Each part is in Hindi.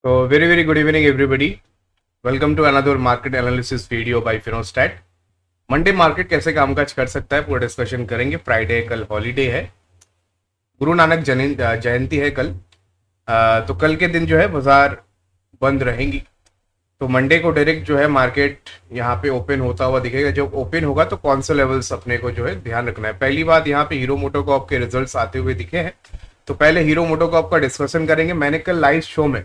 So very very good evening everybody. Welcome to another market analysis video by Finostat. Monday market कैसे कामकाज कर सकता है पूरा डिस्कशन करेंगे. फ्राइडे कल हॉलीडे है, गुरु नानक जयंती है कल. तो कल के दिन जो है बाजार बंद रहेंगी. तो मंडे को डायरेक्ट जो है मार्केट यहाँ पे ओपन होता हुआ दिखेगा. जब ओपन होगा तो कौन से लेवल्स अपने को जो है ध्यान रखना है. पहली बात, यहाँ पे हीरो मोटोकॉर्प के रिजल्ट्स आते हुए दिखे हैं. तो पहले हीरो मोटोकॉर्प का डिस्कशन करेंगे. मैंने कल लाइव शो में,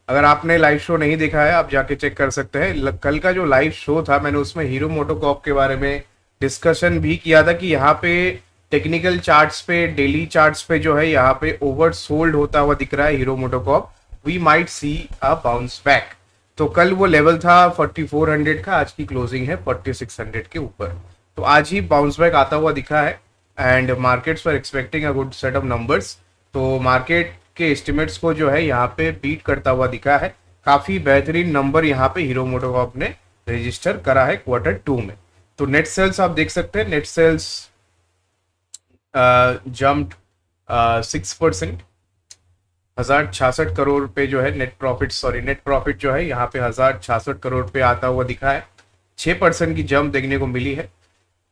अगर आपने लाइव शो नहीं देखा है आप जाके चेक कर सकते हैं. कल का जो लाइव शो था मैंने उसमें हीरो मोटोकॉर्प के बारे में डिस्कशन भी किया था कि यहाँ पे टेक्निकल चार्ट्स पे, डेली चार्ट्स पे जो है यहाँ पे ओवर सोल्ड होता हुआ दिख रहा है Hero MotoCorp. We might see a bounce back. तो कल वो लेवल था 4400 का, आज की क्लोजिंग है 4600 के ऊपर. तो आज ही बाउंस बैक आता हुआ दिखा है and markets were expecting a good set of numbers. तो मार्केट के एस्टिमेट्स को जो है यहाँ पे बीट करता हुआ दिखा है. काफी बेहतरीन नंबर यहाँ पे हीरो मोटोकॉर्प ने रजिस्टर करा है क्वार्टर 2 में. तो नेट सेल्स आप देख सकते हैं, नेट सेल्स जम्प्ड 6%, 1066 करोड़ पे जो है नेट प्रॉफिट जो है यहाँ पे 1066 करोड़ पे आता हुआ दिखा है. 6% की जंप देखने को मिली है.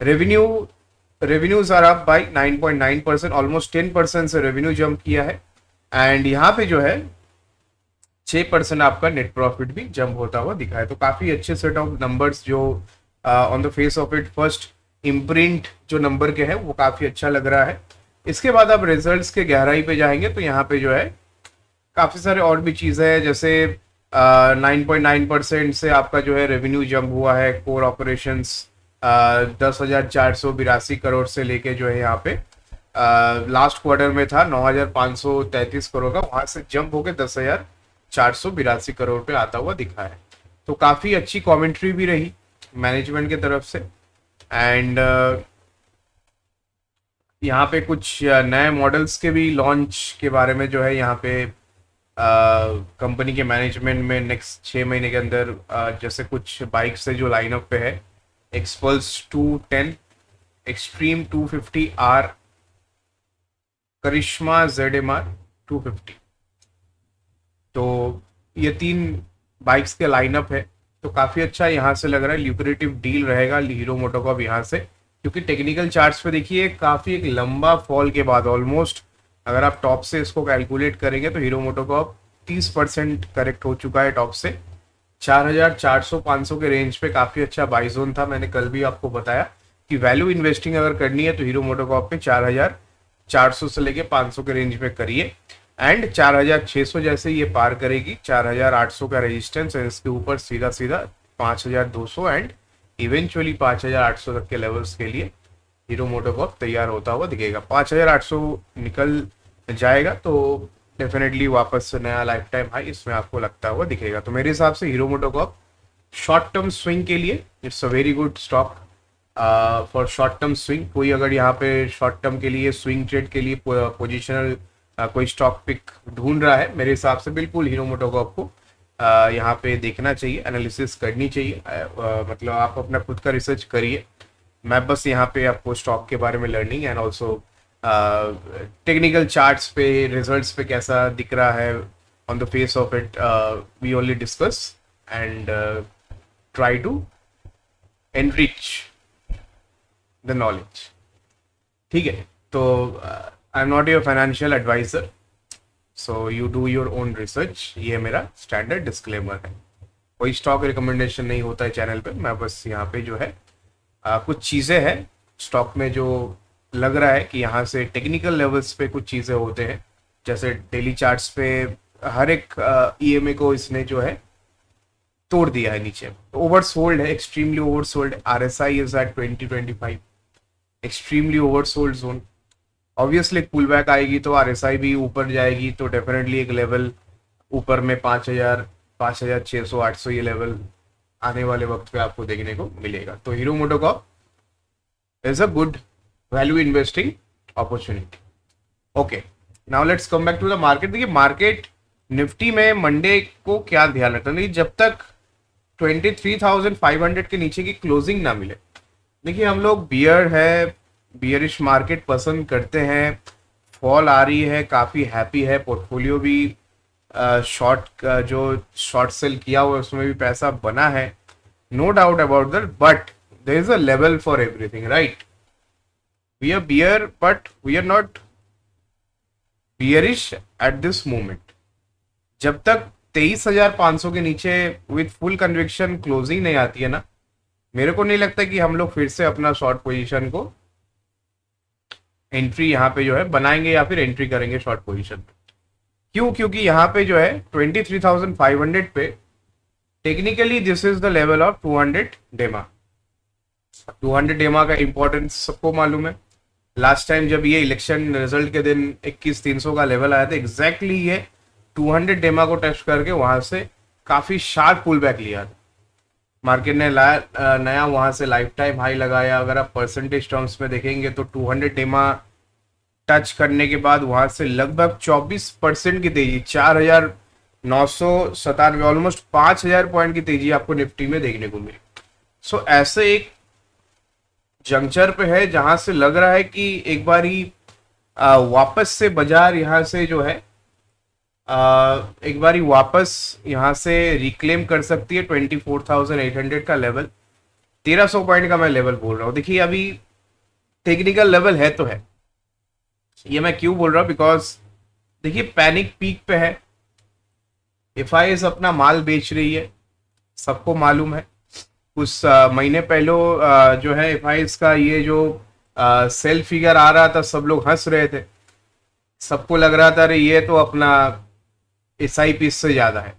Revenues are up by 9.9%, almost 10% से रेवेन्यू जंप किया है. एंड यहाँ पे जो है 6% आपका नेट प्रॉफिट भी जंप होता हुआ दिखा है. तो काफी अच्छे सेट ऑफ नंबर्स जो on the face of it first imprint जो नंबर के है वो काफी अच्छा लग रहा है. इसके बाद आप रिजल्ट्स के गहराई पे जाएंगे तो यहाँ पे जो है काफी सारे और भी चीजें हैं. जैसे 9.9% से आपका जो है रेवेन्यू जंप हुआ है. कोर ऑपरेशंस 10,482 करोड़ से लेके जो है यहाँ पे लास्ट क्वार्टर में था 9,533 करोड़ का, वहां से जंप होकर 10,482 करोड़ पे आता हुआ दिखा है. तो काफी अच्छी कमेंट्री भी रही मैनेजमेंट की तरफ से. एंड यहाँ पे कुछ नए मॉडल्स के भी लॉन्च के बारे में जो है यहाँ पे कंपनी के मैनेजमेंट में नेक्स्ट 6 महीने के अंदर जैसे कुछ बाइक्स है जो लाइनअप पे है. एक्सपल्स 210, एक्सट्रीम 250R, करिश्मा ZMR 250. तो ये 3 बाइक्स के लाइनअप है. तो काफी अच्छा यहाँ से लग रहा है, ल्यूक्रेटिव डील रहेगा हीरो मोटोकॉर्प यहाँ से. क्योंकि टेक्निकल चार्ट्स पे देखिए काफी एक लंबा फॉल के बाद ऑलमोस्ट अगर आप टॉप से इसको कैलकुलेट करेंगे तो हीरो मोटोकॉर्प 30% करेक्ट हो चुका है टॉप से. 4,400-500 के रेंज पे काफी अच्छा बाई जोन था. मैंने कल भी आपको बताया कि वैल्यू इन्वेस्टिंग अगर करनी है तो हीरो मोटोकॉर्प पे 4,400 से लेके 500 के रेंज में करिए. एंड 4,600 जैसे ये पार करेगी, 4,800 का रेजिस्टेंस है, इसके ऊपर सीधा सीधा 5,200 एंड इवेंचुअली 5,800 तक के लेवल्स के लिए हीरो मोटोकॉर्प तैयार होता हुआ दिखेगा. 5,800 निकल जाएगा तो डेफिनेटली वापस से नया लाइफ टाइम हाई इसमें आपको लगता हुआ दिखेगा. तो मेरे हिसाब से hero MotoCorp short term swing के लिए it's a very good stock for short term swing. कोई अगर यहाँ पे शॉर्ट टर्म के लिए स्विंग ट्रेड के लिए पोजिशनल कोई स्टॉक पिक ढूंढ रहा है, मेरे हिसाब से बिल्कुल हीरो मोटोकॉर्प को यहाँ पे देखना चाहिए, एनालिसिस करनी चाहिए. मतलब आप अपना खुद का रिसर्च करिए. मैं बस यहाँ पे आपको स्टॉक के बारे में learning and also technical charts पे, रिजल्ट्स पे कैसा दिख रहा है on the face of it, we only discuss and try to enrich the knowledge. ठीक है. तो I am not your financial advisor, so you do your own research. ये मेरा स्टैंडर्ड डिस्क्लेमर है. कोई स्टॉक रिकमेंडेशन नहीं होता है चैनल पे. मैं बस यहाँ पे जो है कुछ चीज़ें हैं स्टॉक में जो लग रहा है कि यहाँ से टेक्निकल लेवल्स पे कुछ चीज़ें होते हैं. जैसे डेली चार्ट्स पे हर एक EMA को इसने जो है तोड़ दिया है नीचे. ओवर सोल्ड है, extremely over sold. RSI is at 2025, extremely over sold zone. Obviously pull back आएगी तो RSI भी ऊपर जाएगी, तो डेफिनेटली एक लेवल ऊपर में 5,000, 5,600, 800 ये लेवल आने वाले वक्त पे आपको देखने को मिलेगा. तो Hero MotoCorp is a good value investing opportunity. Okay, now let's come back to the market. देखिए मार्केट निफ्टी में मंडे को क्या ध्यान रखना है, जब तक 23,500 के नीचे की क्लोजिंग ना मिले. देखिए हम लोग बियरिश मार्केट पसंद करते हैं. फॉल आ रही है, काफी हैप्पी है, पोर्टफोलियो भी शॉर्ट जो शॉर्ट सेल किया हुआ है उसमें भी पैसा बना है, no doubt about that, but there is a level for everything, right? We are bear but we are not bearish at this moment. जब तक 23,500 के नीचे विथ फुल कन्विक्शन क्लोजिंग नहीं आती है ना, मेरे को नहीं लगता कि हम लोग फिर से अपना शॉर्ट पोजीशन को एंट्री यहाँ पे जो है बनाएंगे या फिर एंट्री करेंगे शॉर्ट पोजीशन पे। क्यों? क्योंकि यहाँ पे जो है 23,500 पे technically this is the level of 200 डेमा। 200 डेमा का इंपॉर्टेंस सबको मालूम है। लास्ट टाइम जब ये इलेक्शन रिजल्ट के दिन 21,300 का लेवल आया था, एग्जैक्टली ये 200 डेमा को टेस्ट करके वहां से काफी शार्प पुल बैक लिया था। मार्केट ने नया वहां से लाइफ टाइम हाई लगाया। अगर आप परसेंटेज टर्म्स में देखेंगे तो 200 डेमा टच करने के बाद वहां से लगभग 24% की तेजी, 4,997, ऑलमोस्ट 5,000 पॉइंट की तेजी आपको निफ्टी में देखने को मिली। सो ऐसे एक जंक्चर पे है जहां से लग रहा है कि एक बार ही वापस से बाजार यहाँ से जो है एक बार ही वापस यहाँ से रिक्लेम कर सकती है 24,800 का लेवल। 1,300 पॉइंट का मैं लेवल बोल रहा हूँ। देखिए अभी टेक्निकल लेवल है तो है, ये मैं क्यों बोल रहा हूँ, बिकॉज देखिए पैनिक पीक पे है, एफआईएस अपना माल बेच रही है, सबको मालूम है। कुछ महीने पहले जो है एफआईएस का ये जो सेल फिगर आ रहा था, सब लोग हंस रहे थे, सबको लग रहा था अरे ये तो अपना एसआईपी से ज्यादा है,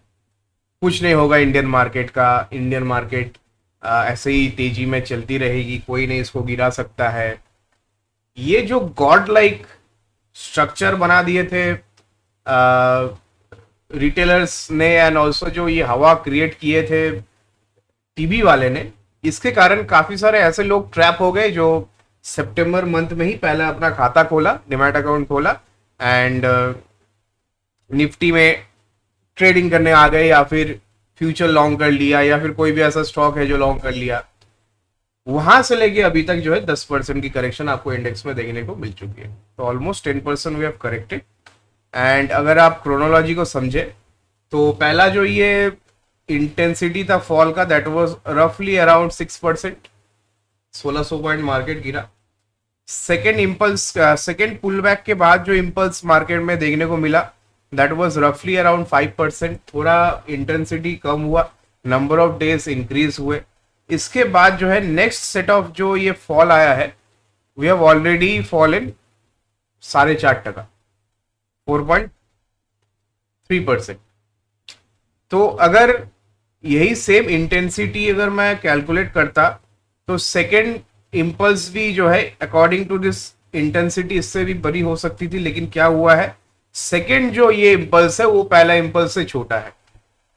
कुछ नहीं होगा इंडियन मार्केट का, इंडियन मार्केट ऐसे ही तेजी में चलती रहेगी, कोई नहीं इसको गिरा सकता है। ये जो गॉड लाइक स्ट्रक्चर बना दिए थे रिटेलर्स ने, एंड ऑल्सो जो ये हवा क्रिएट किए थे टीबी वाले ने, इसके कारण काफी सारे ऐसे लोग ट्रैप हो गए जो सितंबर मंथ में ही पहले अपना खाता खोला, डिमैट अकाउंट खोला एंड निफ्टी में ट्रेडिंग करने आ गए, या फिर फ्यूचर लॉन्ग कर लिया, या फिर कोई भी ऐसा स्टॉक है जो लॉन्ग कर लिया। वहां से लेके अभी तक जो है 10% की करेक्शन आपको इंडेक्स में देखने को मिल चुकी है। तो almost 10% we have corrected. And अगर आप क्रोनोलॉजी को समझे तो पहला जो ये इंटेंसिटी था फॉल का, दैट वाज रफली अराउंड 6%, 1,600 पॉइंट मार्केट गिरा। Second impulse, second pull back के बाद जो इम्पल्स मार्केट में देखने को मिला, दैट वाज रफली अराउंड 5%। थोड़ा इंटेंसिटी कम हुआ, नंबर ऑफ डेज इंक्रीज हुए। इसके बाद जो है नेक्स्ट सेट ऑफ जो ये फॉल आया है, वी हैव ऑलरेडी फॉलन 4.5%, 4.3%। तो अगर यही सेम इंटेंसिटी अगर मैं कैलकुलेट करता तो सेकेंड इम्पल्स भी जो है अकॉर्डिंग टू दिस इंटेंसिटी इससे भी बड़ी हो सकती थी, लेकिन क्या हुआ है, सेकेंड जो ये इम्पल्स है वो पहला इम्पल्स से छोटा है।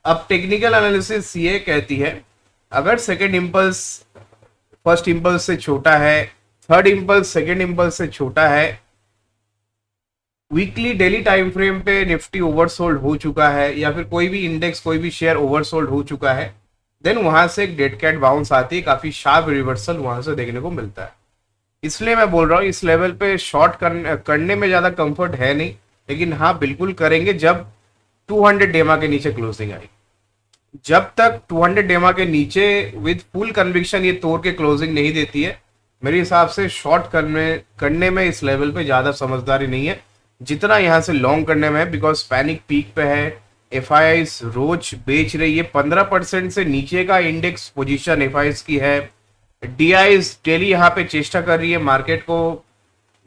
अब टेक्निकल एनालिसिस ये कहती है अगर सेकेंड इम्पल्स फर्स्ट इम्पल्स से छोटा है, थर्ड इम्पल्स सेकेंड इम्पल्स से छोटा है, वीकली डेली टाइम फ्रेम पे निफ्टी ओवरसोल्ड हो चुका है, या फिर कोई भी इंडेक्स कोई भी शेयर ओवरसोल्ड हो चुका है, देन वहां से एक डेड कैट बाउंस आती है, काफी शार्प रिवर्सल वहां से देखने को मिलता है। इसलिए मैं बोल रहा हूँ इस लेवल पे शॉर्ट करने में ज्यादा कंफर्ट है नहीं, लेकिन हाँ बिल्कुल करेंगे जब 200 डेमा के नीचे क्लोजिंग आई। जब तक 200 डेमा के नीचे विद फुल कन्विक्शन ये तोड़ के क्लोजिंग नहीं देती है, मेरे हिसाब से शॉर्ट करने में इस लेवल पे ज्यादा समझदारी नहीं है जितना यहाँ से लॉन्ग करने में है, बिकॉज पैनिक पीक पे है। एफआईआईस रोज बेच रही है, 15% से नीचे का इंडेक्स पोजीशन एफआईआईस की है। डीआईस डेली यहाँ पे चेष्टा कर रही है मार्केट को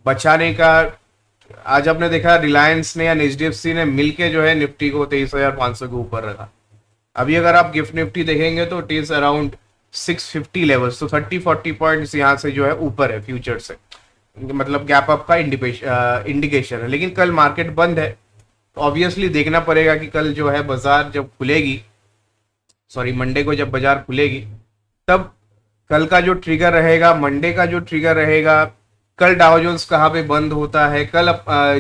बचाने का। आज आपने देखा रिलायंस ने या एचडीएफसी ने मिलके जो है निफ्टी को 23,500 के ऊपर रखा। अभी अगर आप गिफ्ट निफ्टी देखेंगे तो इट इज अराउंड 650 लेवल्स, तो 30-40 पॉइंट्स यहाँ से जो है ऊपर है फ्यूचर से, मतलब गैप अप का इंडिकेशन है। लेकिन कल मार्केट बंद है, तो ऑब्वियसली देखना पड़ेगा कि कल जो है बाजार जब खुलेगी, सॉरी मंडे को जब बाजार खुलेगी, तब कल का जो ट्रिगर रहेगा, मंडे का जो ट्रिगर रहेगा, कल डाउ जोन्स कहाँ पे बंद होता है, कल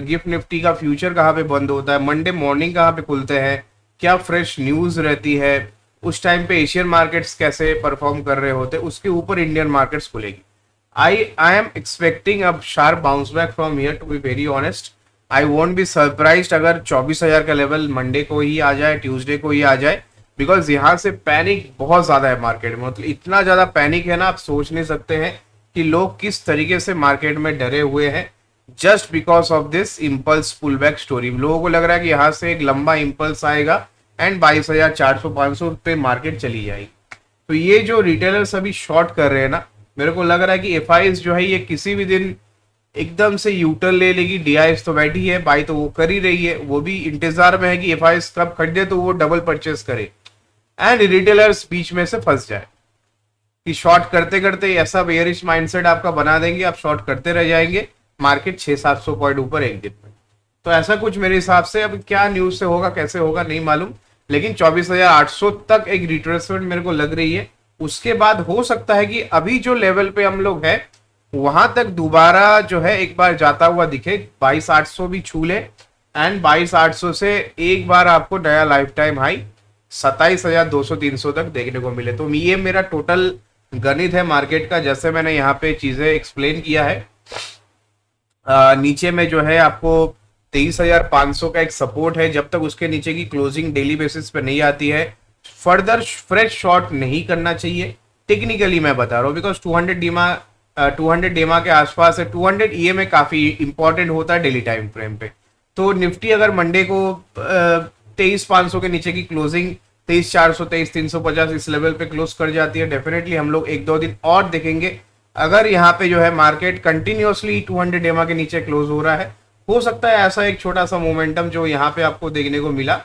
गिफ्ट निफ्टी का फ्यूचर कहाँ पे बंद होता है, मंडे मॉर्निंग कहाँ पे खुलते हैं, क्या फ्रेश न्यूज रहती है, उस टाइम पे एशियन मार्केट्स कैसे परफॉर्म कर रहे होते, उसके ऊपर इंडियन मार्केट्स खुलेगी। I am expecting a sharp bounce back from here, to be very honest. I won't be surprised अगर 24,000 का लेवल मंडे को ही आ जाए, ट्यूसडे को ही आ जाए, बिकॉज यहाँ से पैनिक बहुत ज्यादा है मार्केट में। मतलब इतना ज्यादा पैनिक है ना, आप सोच नहीं सकते हैं कि लोग किस तरीके से मार्केट में डरे हुए हैं just because of this impulse pull back story. लोगों को लग रहा है कि यहाँ से एक लंबा इम्पल्स आएगा एंड 22,400-500 पे मार्केट चली जाएगी। तो ये जो रिटेलर्स अभी शॉर्ट कर रहे हैं ना, मेरे को लग रहा है कि एफआईएस जो है ये किसी भी दिन एकदम से यूटर्न ले लेगी। डीआईएस तो बैठी है, बाई तो वो कर ही रही है, वो भी इंतजार में है कि एफआईएस कब खरीदे तो वो डबल परचेस करे एंड रिटेलर्स बीच में से फंस जाए कि शॉर्ट करते करते ऐसा बेयरिश माइंडसेट आपका बना देंगे, आप शॉर्ट करते रह जाएंगे, मार्केट 600-700 पॉइंट ऊपर एक दिन में। तो ऐसा कुछ मेरे हिसाब से, अब क्या न्यूज से होगा कैसे होगा नहीं मालूम, लेकिन 24,800 तक एक रिट्रेसमेंट मेरे को लग रही है। उसके बाद हो सकता है कि अभी जो लेवल पे हम लोग हैं वहां तक दोबारा जो है एक बार जाता हुआ दिखे, 22,800 भी छू ले एंड 22,800 से एक बार आपको नया लाइफ टाइम हाई 27,200-300 तक देखने को मिले। तो ये मेरा टोटल गणित है मार्केट का, जैसे मैंने यहाँ पे चीजें एक्सप्लेन किया है। नीचे में जो है आपको 23,500 का एक सपोर्ट है, जब तक उसके नीचे की क्लोजिंग डेली बेसिस पे नहीं आती है फर्दर फ्रेश शॉर्ट नहीं करना चाहिए। टेक्निकली मैं बता रहा हूँ, बिकॉज 200 डेमा के आसपास है, 200 ईएमए काफी इंपॉर्टेंट होता है डेली टाइम फ्रेम पे। तो निफ्टी अगर मंडे को 23,500 के नीचे की क्लोजिंग 23,400 23,350 इस लेवल पे क्लोज कर जाती है, डेफिनेटली हम लोग 1-2 दिन और देखेंगे। अगर यहाँ पे जो है मार्केट कंटिन्यूअसली 200 डेमा के नीचे क्लोज हो रहा है, हो सकता है ऐसा एक छोटा सा मोमेंटम जो यहाँ पे आपको देखने को मिला।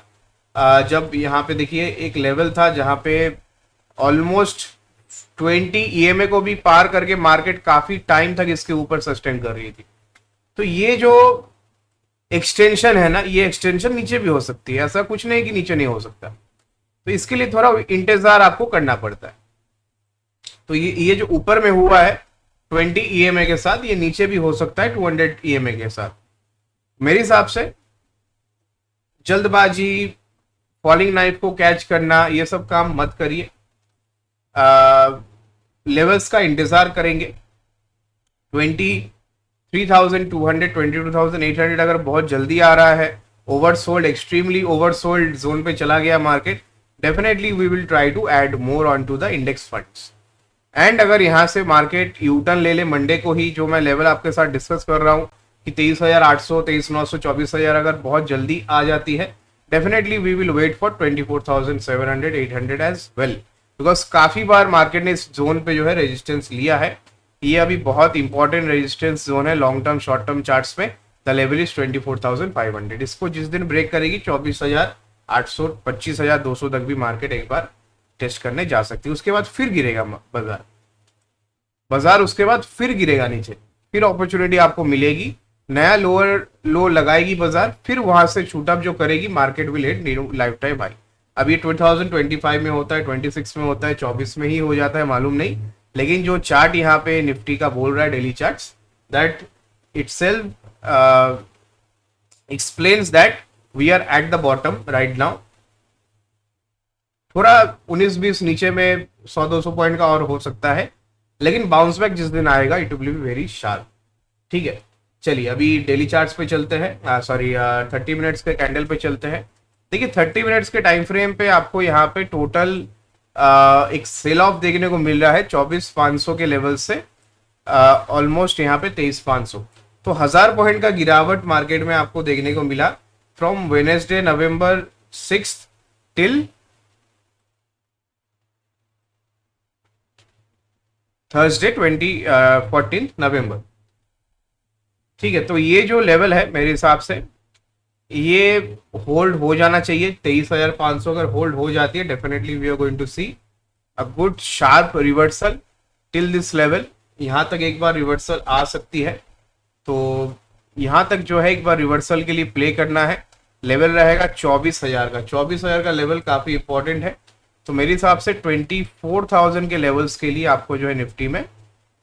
जब यहाँ पे देखिए एक लेवल था जहाँ पे ऑलमोस्ट 20 ईएमए को भी पार करके मार्केट काफी टाइम तक इसके ऊपर सस्टेन कर रही थी। तो ये जो एक्सटेंशन है ना, ये एक्सटेंशन नीचे भी हो सकती है, ऐसा कुछ नहीं कि नीचे नहीं हो सकता। तो इसके लिए थोड़ा इंतजार आपको करना पड़ता है। तो ये जो ऊपर में हुआ है 20 ईएमए के साथ, ये नीचे भी हो सकता है 200 ईएमए के साथ। मेरे हिसाब से जल्दबाजी, फॉलिंग नाइफ को कैच करना, ये सब काम मत करिए। लेवल्स का इंतजार करेंगे। 23,200 22,800 अगर बहुत जल्दी आ रहा है, ओवरसोल्ड, एक्सट्रीमली ओवरसोल्ड जोन पे चला गया market, definitely we will try to add more on to the index funds. And अगर यहाँ से मार्केट यूटर्न ले ले मंडे को ही, जो मैं लेवल आपके साथ डिस्कस कर रहा हूँ कि 23,800 23,900 24,000 अगर बहुत जल्दी आ जाती है, definitely we will wait for 24,700 800 as well, because काफी बार मार्केट ने इस जोन पे जो है रेजिस्टेंस लिया है। ये अभी बहुत इंपॉर्टेंट रेजिस्टेंस जोन है long term short term charts में। The level is 24,500। इसको जिस दिन ब्रेक करेगी 24,800 25,200 तक भी मार्केट एक बार टेस्ट करने जा सकती है। उसके बाद फिर गिरेगा बाजार उसके बाद फिर गिरेगा नीचे, फिर अपॉर्चुनिटी आपको मिलेगी, नया लोअर लो लगाएगी बाजार, फिर वहां से छूटअप जो करेगी market will hit new life time high. अब ये 2025 में होता है, 26 में होता है, 24 में ही हो जाता है, मालूम नहीं। लेकिन जो चार्ट यहाँ पे निफ्टी का बोल रहा है, daily charts, that itself explains that we are at the bottom right now. थोड़ा 19-20 नीचे में 100-200 पॉइंट का और हो सकता है, लेकिन बाउंस बैक जिस दिन आएगा it will be very sharp. ठीक है, चलिए अभी डेली चार्ट्स पे चलते हैं, सॉरी 30 मिनट्स के कैंडल पे चलते हैं। देखिए 30 मिनट्स के टाइम फ्रेम पे आपको यहाँ पे टोटल एक सेल ऑफ देखने को मिल रहा है 24,500 के लेवल से ऑलमोस्ट यहाँ पे 23,500। तो 1000 पॉइंट का गिरावट मार्केट में आपको देखने को मिला from Wednesday November 6 till Thursday 14 नवंबर। ठीक है, तो ये जो लेवल है मेरे हिसाब से ये होल्ड हो जाना चाहिए। 23,500 अगर होल्ड हो जाती है, definitely we are going to see a good sharp reversal till this level. यहाँ तक एक बार रिवर्सल आ सकती है, तो यहाँ तक जो है एक बार रिवर्सल के लिए प्ले करना है। लेवल रहेगा 24,000 का। 24,000 का लेवल काफी इंपॉर्टेंट है। तो मेरे हिसाब से 24,000 के लेवल्स के लिए आपको जो है निफ्टी में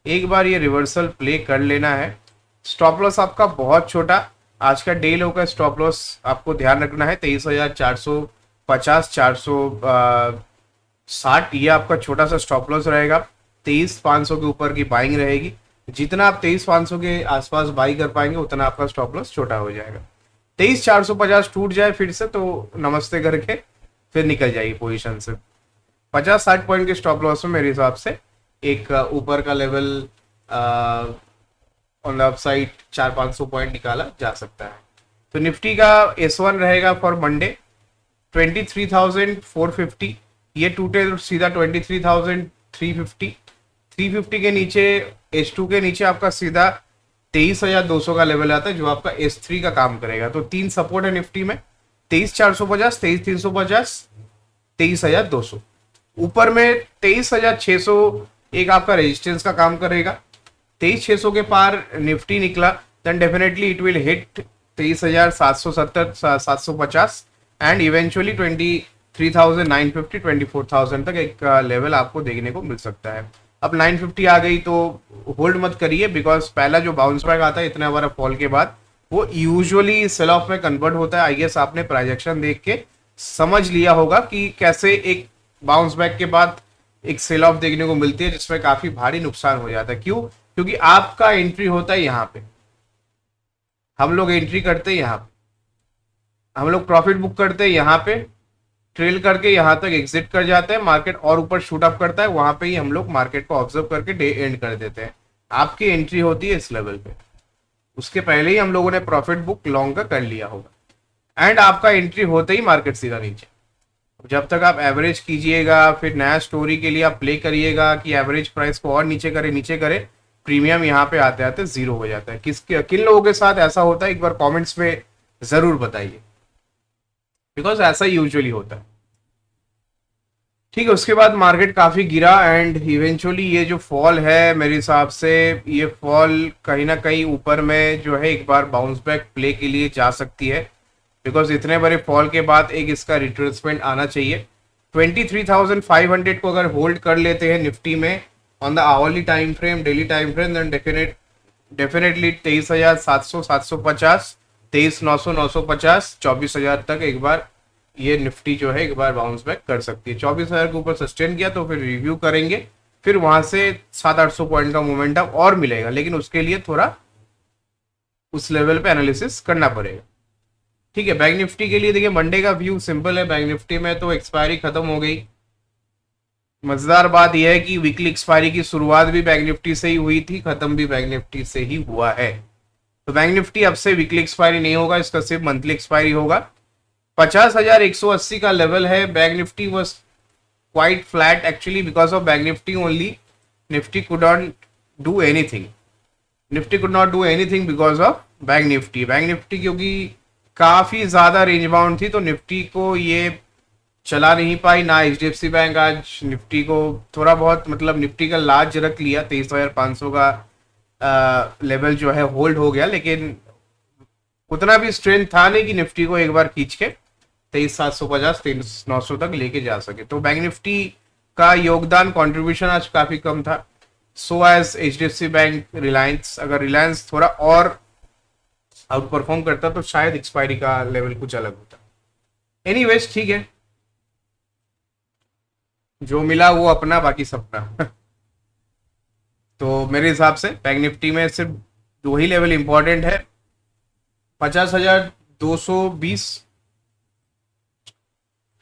एक बार ये रिवर्सल प्ले कर लेना है। स्टॉप लॉस आपका बहुत छोटा, आज का डे लो का स्टॉप लॉस आपको ध्यान रखना है 23,450 460, ये आपका छोटा सा स्टॉप लॉस रहेगा। 23,500 के ऊपर की बाइंग रहेगी। जितना आप 23,500 के आसपास बाई कर पाएंगे उतना आपका स्टॉप लॉस छोटा हो जाएगा। 23,450 टूट जाए फिर से तो नमस्ते करके फिर निकल जाएगी पोजीशन से। 50-60 पॉइंट के स्टॉप लॉस में मेरे हिसाब से एक ऊपर का level on the upside 400-500 point निकाला जा सकता है। तो निफ्टी का S1 रहेगा फॉर मंडे 23,450, ये टूटे तो सीधा 23,350, 350 के नीचे H2 के नीचे आपका सीधा 23,200 का लेवल आता है जो आपका S3 का काम करेगा। तो 3 सपोर्ट है निफ्टी में, 23,450, 23,350, 23,200। ऊपर में 23,600 एक आपका रेजिस्टेंस का काम करेगा। 23,600 के पार निफ्टी निकला then definitely it will hit 23,770 750 and eventually 23,950 24,000 तक एक लेवल आपको देखने को मिल सकता है। अब 950 आ गई तो होल्ड मत करिए, बिकॉज पहला जो बाउंस बैक आता है इतना बड़ा फॉल के बाद वो यूजुअली सेल ऑफ में कन्वर्ट होता है। आई गेस आपने प्राइजेक्शन देख के समझ लिया होगा कि कैसे एक बाउंस बैक के बाद एक सेल ऑफ देखने को मिलती है जिसमें काफी भारी नुकसान हो जाता है। क्यों? क्योंकि आपका एंट्री होता है यहाँ पे, हम लोग एंट्री करते हैं यहाँ पे, हम लोग प्रॉफिट बुक करते हैं यहाँ पे, ट्रेल करके यहाँ तक एग्जिट कर जाते हैं, मार्केट और ऊपर शूट अप करता है, वहां पे ही हम लोग मार्केट को ऑब्जर्व करके डे एंड कर देते हैं। आपकी एंट्री होती है इस लेवल पे, उसके पहले ही हम लोगों ने प्रॉफिट बुक लॉन्ग का कर लिया होगा एंड आपका एंट्री होते ही मार्केट सीधा नीचे। जब तक आप एवरेज कीजिएगा, फिर नया स्टोरी के लिए आप प्ले करिएगा कि एवरेज प्राइस को और नीचे करे, प्रीमियम यहाँ पे आते आते जीरो हो जाता है। किन लोगों के साथ ऐसा होता है एक बार कमेंट्स में जरूर बताइए, बिकॉज ऐसा यूजुअली होता है। ठीक है, उसके बाद मार्केट काफी गिरा एंड इवेंचुअली ये जो फॉल है मेरे हिसाब से ये फॉल कहीं ना कहीं ऊपर में जो है एक बार बाउंस बैक प्ले के लिए जा सकती है, बिकॉज इतने बड़े फॉल के बाद एक इसका रिट्रेसमेंट आना चाहिए। 23,500 को अगर होल्ड कर लेते हैं निफ्टी में on the hourly time frame, daily time frame, then definitely 23,700 750, 23,900 950, 24,000 तक एक बार ये निफ्टी जो है एक बार बाउंस बैक कर सकती है। 24,000 के ऊपर सस्टेन किया तो फिर रिव्यू करेंगे, फिर वहां से 700-800 पॉइंट का मोमेंटम और मिलेगा, लेकिन उसके लिए थोड़ा उस लेवल पे एनालिसिस करना पड़ेगा। ठीक है, बैंक निफ्टी के लिए देखिए मंडे का व्यू सिंपल है। बैंक निफ्टी में तो एक्सपायरी खत्म हो गई। मजेदार बात यह है कि वीकली एक्सपायरी की शुरुआत भी बैंक निफ्टी से ही हुई थी, खत्म भी बैंक निफ्टी से ही हुआ है। तो बैंक निफ्टी अब से वीकली एक्सपायरी नहीं होगा, इसका सिर्फ मंथली एक्सपायरी होगा। 50,180 का लेवल है। Bank Nifty was quite flat actually because of bank Nifty only, Nifty could not do anything, Nifty could not do anything because of bank Nifty. Bank Nifty क्योंकि काफी ज्यादा रेंज बाउंड थी तो निफ्टी को ये चला नहीं पाई ना। HDFC बैंक आज निफ्टी को थोड़ा बहुत मतलब निफ्टी का लार्ज रख लिया, 23,500 का लेवल जो है होल्ड हो गया, लेकिन उतना भी स्ट्रेंथ था नहीं कि निफ्टी को एक बार खींच के 23,750 23,900 तक लेके जा सके। तो बैंक निफ्टी का योगदान कंट्रीब्यूशन आज काफी कम था, so as HDFC bank, Reliance. अगर रिलायंस थोड़ा और आउट परफॉर्म करता तो शायद एक्सपायरी का लेवल कुछ अलग होता। एनीवेज ठीक है, जो मिला वो अपना, बाकी सपना। तो मेरे हिसाब से बैंक निफ्टी में सिर्फ दो ही लेवल इंपॉर्टेंट है, 50,220,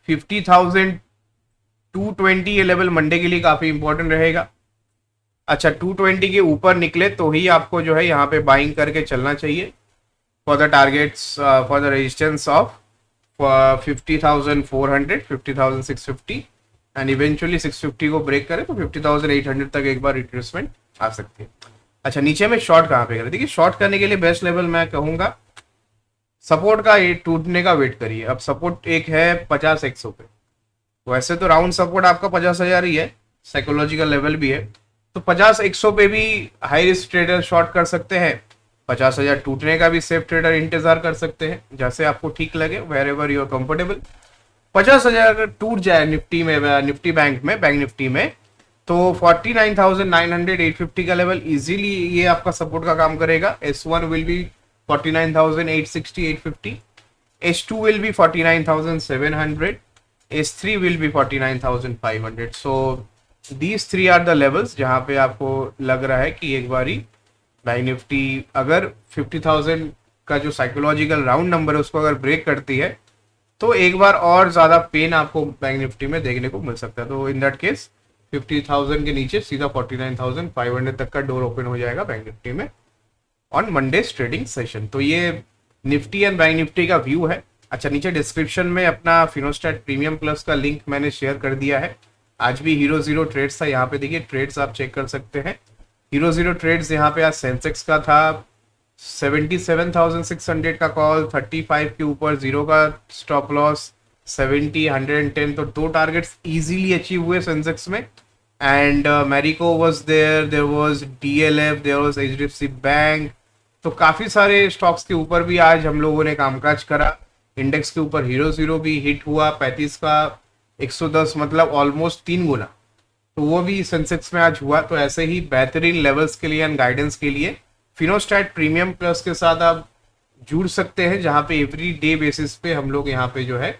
50,220 ये लेवल मंडे के लिए काफी इंपॉर्टेंट रहेगा। अच्छा, 220 के ऊपर निकले तो ही आपको जो है यहाँ पे बाइंग करके चलना चाहिए for the targets, for the resistance of 50,400 50,650 and eventually 650 को ब्रेक करे तो 50,800 तक एक बार रिट्रेसमेंट आ सकती है। अच्छा, नीचे में शॉर्ट कहाँ पे करें? देखिए, शॉर्ट करने के लिए बेस्ट लेवल मैं कहूंगा सपोर्ट का ये टूटने का वेट करिए। अब सपोर्ट एक है 50,100 पे, वैसे तो राउंड सपोर्ट आपका 50,000 ही है, साइकोलॉजिकल लेवल भी है, तो 50,100 पे भी हाई रिस्क ट्रेडर शॉर्ट कर सकते हैं। 50,000 टूटने का भी सेफ ट्रेडर इंतजार कर सकते हैं, जैसे आपको ठीक लगे, wherever you are comfortable. 50,000 अगर टूट जाए निफ्टी में, निफ्टी बैंक में, बैंक निफ्टी में, तो 49,900 850 का लेवल इजीली ये आपका सपोर्ट का काम करेगा। S1 will be 49,860 850, S2 will be 49,700, S3 will be 49,500। So these three are the levels जहां पे आपको लग रहा है कि एक बारी बैंक निफ्टी अगर 50,000 का जो साइकोलॉजिकल राउंड नंबर है उसको अगर ब्रेक करती है तो एक बार और ज़्यादा पेन आपको बैंक निफ्टी में देखने को मिल सकता है। तो इन दैट केस 50,000 के नीचे सीधा 49,500 तक का डोर ओपन हो जाएगा बैंक निफ्टी में ऑन मंडे ट्रेडिंग सेशन। तो ये निफ्टी एंड बैंक निफ्टी का व्यू है। अच्छा, नीचे डिस्क्रिप्शन में अपना फिनोस्टैट प्रीमियम प्लस का लिंक मैंने शेयर कर दिया है। आज भी हीरो जीरो ट्रेड्स था, यहाँ पे देखिए ट्रेड्स आप चेक कर सकते हैं। हीरो जीरो ट्रेड्स यहाँ पे आज सेंसेक्स का था 77,600 का कॉल, 35 के ऊपर जीरो का स्टॉप लॉस, 70, 110, तो दो टारगेट्स इजीली अचीव हुए सेंसेक्स में। And Marico was there was DLF, there was HDFC bank, तो काफी सारे स्टॉक्स के ऊपर भी आज हम लोगों ने कामकाज करा। इंडेक्स के ऊपर हीरो जीरो भी हिट हुआ 35 का 110, मतलब ऑलमोस्ट 3 गुना, तो वो भी सेंसेक्स में आज हुआ। तो ऐसे ही बेहतरीन लेवल्स के लिए एंड गाइडेंस के लिए फिनोस्टैट प्रीमियम प्लस के साथ आप जुड़ सकते हैं, जहां पे एवरी डे बेसिस पे हम लोग यहाँ पे जो है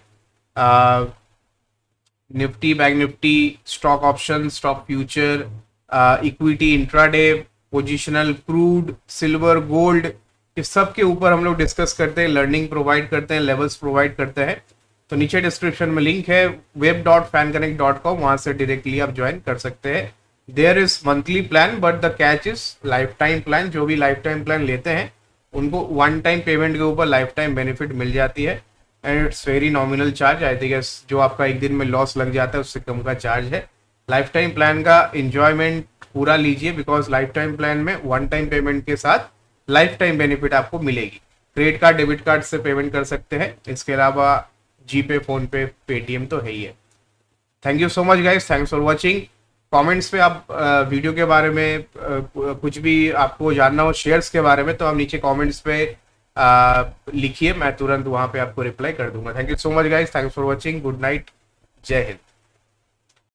Nifty, bank Nifty, stock option, stock future, equity, intraday, positional, crude, silver, gold, इस सब के ऊपर हम लोग डिस्कस करते हैं, लर्निंग प्रोवाइड करते हैं, लेवल्स प्रोवाइड करते हैं। तो नीचे डिस्क्रिप्शन में लिंक है web.fanconnect.com, वहां से डायरेक्टली आप ज्वाइन कर सकते हैं। There is monthly plan but the catch is life time plan. जो भी लाइफ टाइम प्लान लेते हैं उनको वन टाइम पेमेंट के ऊपर लाइफ टाइम बेनिफिट मिल जाती है and it's very nominal charge. I think जो आपका एक दिन में लॉस लग जाता है उससे कम का चार्ज है। लाइफ टाइम प्लान का इंजॉयमेंट पूरा लीजिए, बिकॉज लाइफ टाइम प्लान में वन टाइम पेमेंट के साथ लाइफ टाइम बेनिफिट आपको मिलेगी। क्रेडिट कार्ड, डेबिट कार्ड से पेमेंट कर सकते हैं, इसके अलावा जीपे, फोन पे, पेटीएम तो है ही है। Thank you so much guys, thanks for watching. Comments पे आप वीडियो के बारे में कुछ भी आपको जानना हो शेयर्स के बारे में, तो आप नीचे कमेंट्स पे लिखिए, मैं तुरंत वहां पे आपको रिप्लाई कर दूंगा। Thank you so much guys, thanks for watching, good night, जय हिंद।